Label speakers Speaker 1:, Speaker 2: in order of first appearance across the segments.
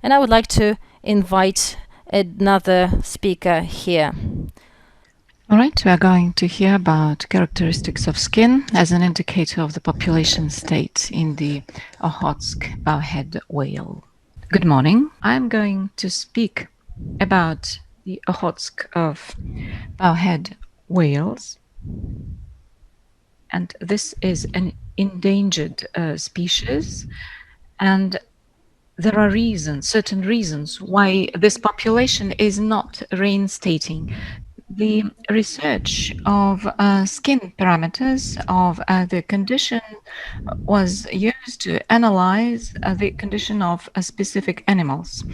Speaker 1: And I would like to invite another speaker here.
Speaker 2: All right, we are going to hear about characteristics of skin as an indicator of the population state in the Okhotsk bowhead whale. Good morning. I'm going to speak about the Okhotsk of bowhead whales. And this is an endangered species, and there are certain reasons why this population is not reinstating. The research of skin parameters of the condition was used to analyze the condition of specific animals.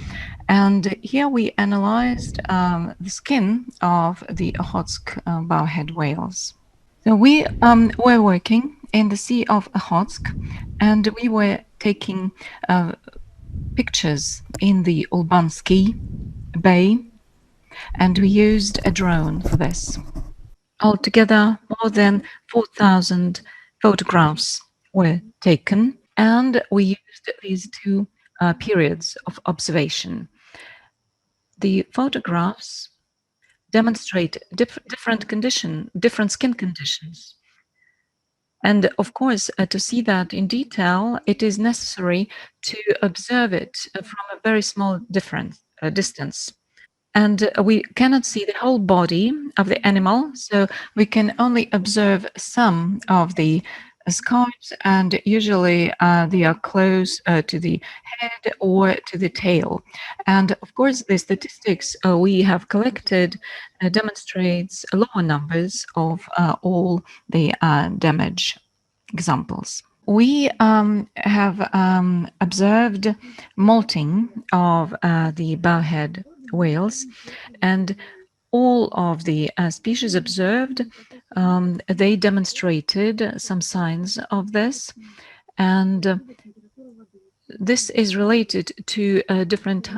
Speaker 2: And here we analyzed the skin of the Okhotsk bowhead whales. So we were working in the Sea of Okhotsk, and we were taking pictures in the Ulbansky Bay, and we used a drone for this. Altogether, more than 4,000 photographs were taken, and we used these two periods of observation. The photographs demonstrate different skin conditions. And of course, to see that in detail, it is necessary to observe it from a very small distance. And we cannot see the whole body of the animal, so we can only observe some of the scars, and usually they are close to the head or to the tail. And of course, the statistics we have collected demonstrates lower numbers of all the damage examples. We have observed molting of the bowhead whales, and all of the species observed, they demonstrated some signs of this, and this is related to a different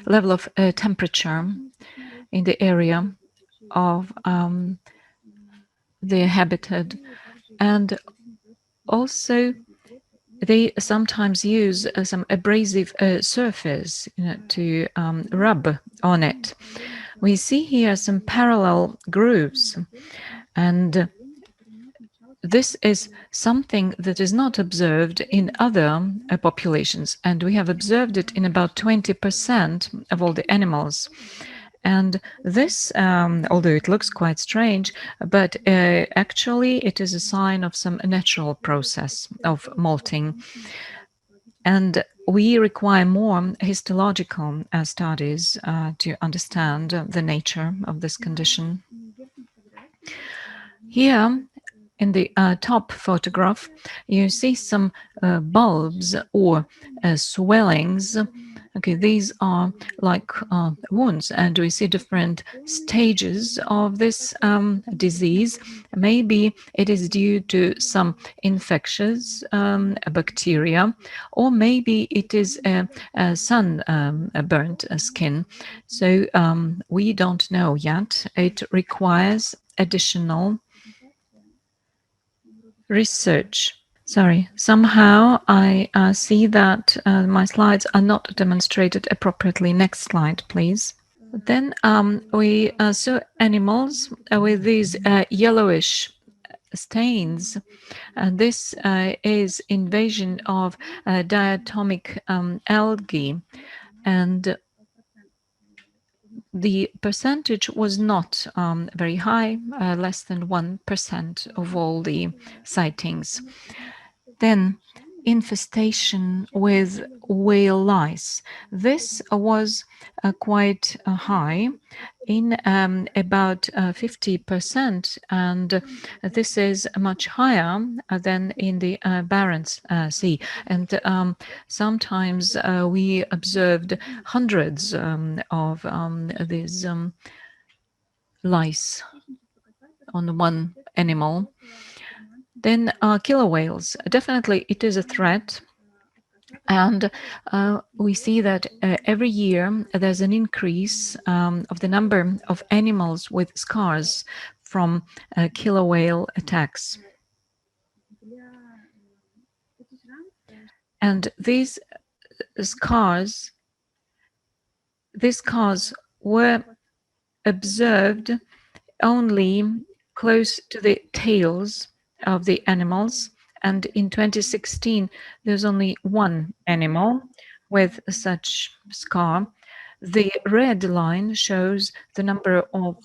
Speaker 2: level of temperature in the area of the habitat, and also they sometimes use some abrasive surface to rub on it. We see here some parallel grooves, and this is something that is not observed in other populations, and we have observed it in about 20% of all the animals. And this, although it looks quite strange, but actually it is a sign of some natural process of molting. And we require more histological studies to understand the nature of this condition. Here, in the top photograph, you see some bulbs or swellings. Okay, these are like wounds, and we see different stages of this disease. Maybe it is due to some infectious bacteria, or maybe it is a sun-burnt skin. So we don't know yet. It requires additional research. Sorry, somehow I see that my slides are not demonstrated appropriately. Next slide, please. Then we saw animals with these yellowish stains. This is invasion of diatomic algae, and the percentage was not very high, less than 1% of all the sightings. Then infestation with whale lice. This was quite high, in about 50%, and this is much higher than in the Barents Sea. And sometimes we observed hundreds of these lice on one animal. Then killer whales, definitely it is a threat. And we see that every year there's an increase of the number of animals with scars from killer whale attacks. And these scars these scars were observed only close to the tails of the animals, and in 2016 there's only one animal with such scar. The red line shows the number of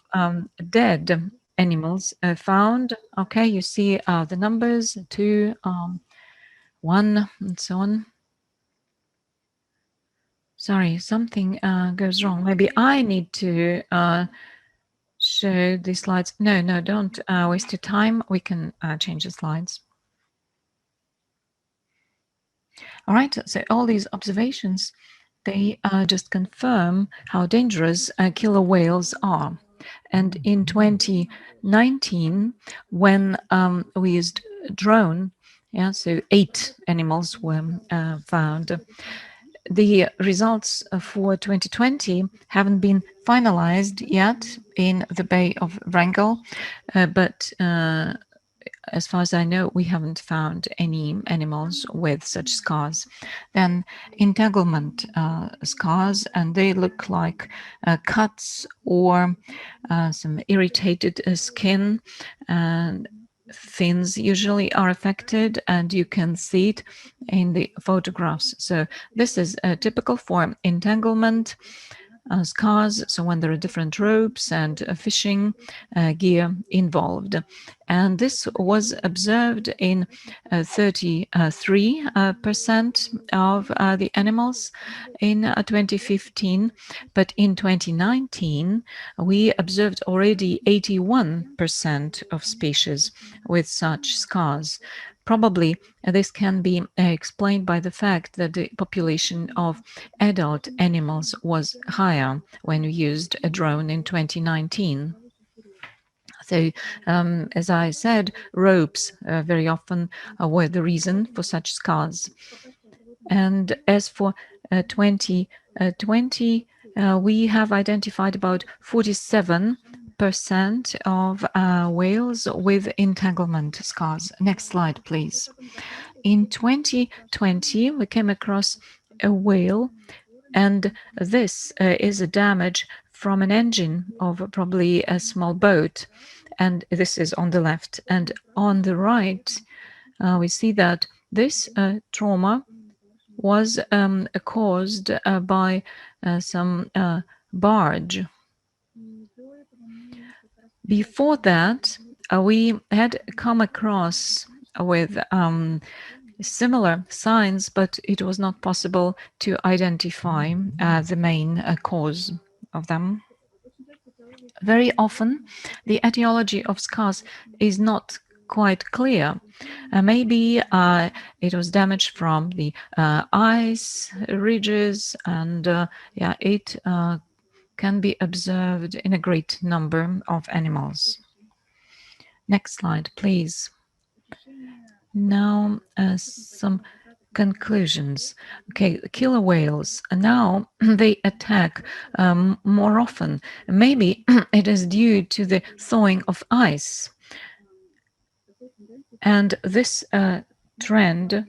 Speaker 2: dead animals found. Okay, you see the numbers 2, 1, and so on. Sorry, something goes wrong. Maybe I need to show the slides. No, don't waste your time. We can change the slides. All right, so all these observations, they just confirm how dangerous killer whales are. And in 2019, when we used a drone, so 8 animals were found. The results for 2020 haven't been finalized yet in the Bay of Wrangel, but as far as I know, we haven't found any animals with such scars. Then entanglement scars, and they look like cuts or some irritated skin, and fins usually are affected, and you can see it in the photographs. So this is typical for entanglement scars, so when there are different ropes and fishing gear involved. And this was observed in 33% of the animals in 2015, but in 2019 we observed already 81% of species with such scars. Probably this can be explained by the fact that the population of adult animals was higher when we used a drone in 2019. So, as I said, ropes very often were the reason for such scars. And as for 2020, we have identified about 47% of whales with entanglement scars. Next slide, please. In 2020, we came across a whale, and this is a damage from an engine of probably a small boat, and this is on the left. And on the right, we see that this trauma was caused by some barge. Before that, we had come across with similar signs, but it was not possible to identify the main cause of them. Very often, the etiology of scars is not quite clear. Maybe it was damage from the ice ridges, and it can be observed in a great number of animals. Next slide, please. Now, some conclusions. Okay, killer whales, now they attack more often. Maybe it is due to the thawing of ice. And this trend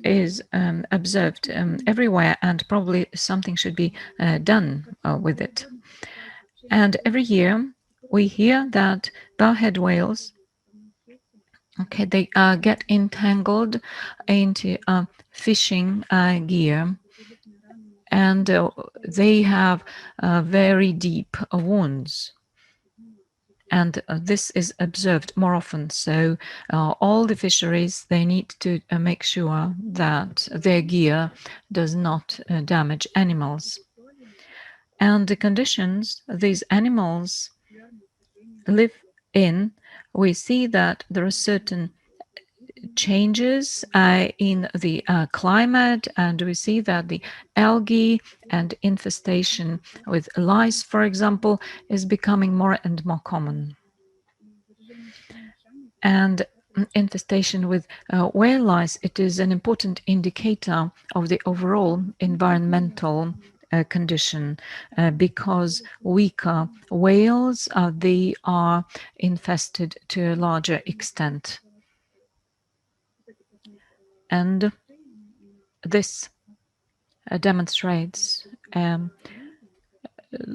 Speaker 2: is observed everywhere, and probably something should be done with it. And every year we hear that bowhead whales, okay, they get entangled into fishing gear, and they have very deep wounds. And this is observed more often. So all the fisheries, they need to make sure that their gear does not damage animals. And the conditions these animals live in, we see that there are certain changes in the climate, and we see that the algae and infestation with lice, for example, is becoming more and more common. And infestation with whale lice, it is an important indicator of the overall environmental condition, because weaker whales, they are infested to a larger extent. And this demonstrates a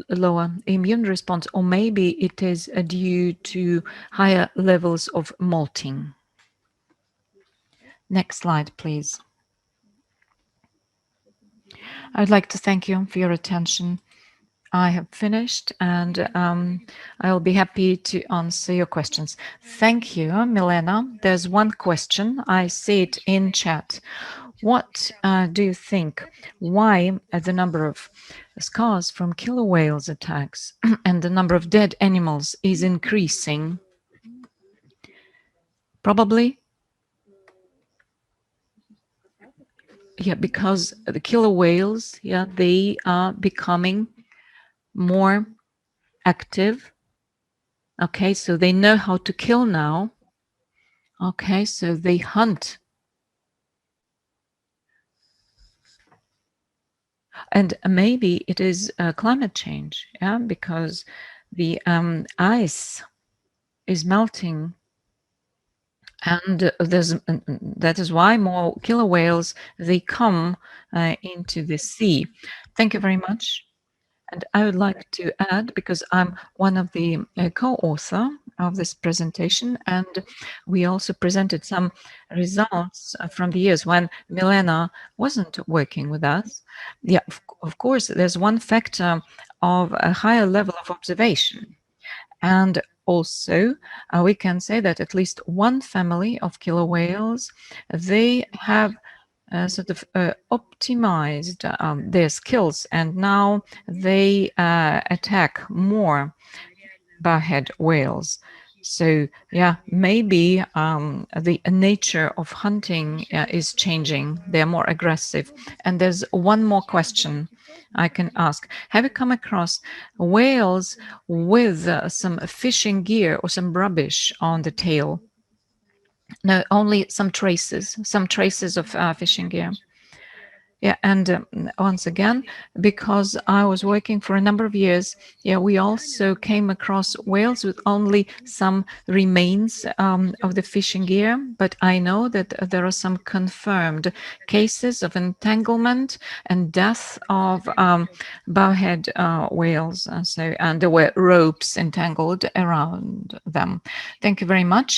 Speaker 2: lower immune response, or maybe it is due to higher levels of molting. Next slide, please. I'd like to thank you for your attention. I have finished, and I'll be happy to answer your questions. Thank you, Milena. There's one question. I see it in chat. What do you think? Why the number of scars from killer whales attacks and the number of dead animals is increasing? Probably, yeah, because the killer whales, yeah, they are becoming more active. Okay, so they know how to kill now. Okay, so they hunt. And maybe it is climate change, yeah, because the ice is melting, and that is why more killer whales, they come into the sea. Thank you very much. And I would like to add, because I'm one of the co-author of this presentation, and we also presented some results from the years when Milena wasn't working with us. Yeah, of course, there's one factor of a higher level of observation. And also, we can say that at least one family of killer whales, they have sort of optimized their skills, and now they attack more bowhead whales. So yeah, maybe the nature of hunting is changing. They're more aggressive. And there's one more question I can ask. Have you come across whales with some fishing gear or some rubbish on the tail? No, only some traces of fishing gear. Yeah, and once again, because I was working for a number of years, yeah, we also came across whales with only some remains of the fishing gear. But I know that there are some confirmed cases of entanglement and death of bowhead whales. And there were ropes entangled around them. Thank you very much.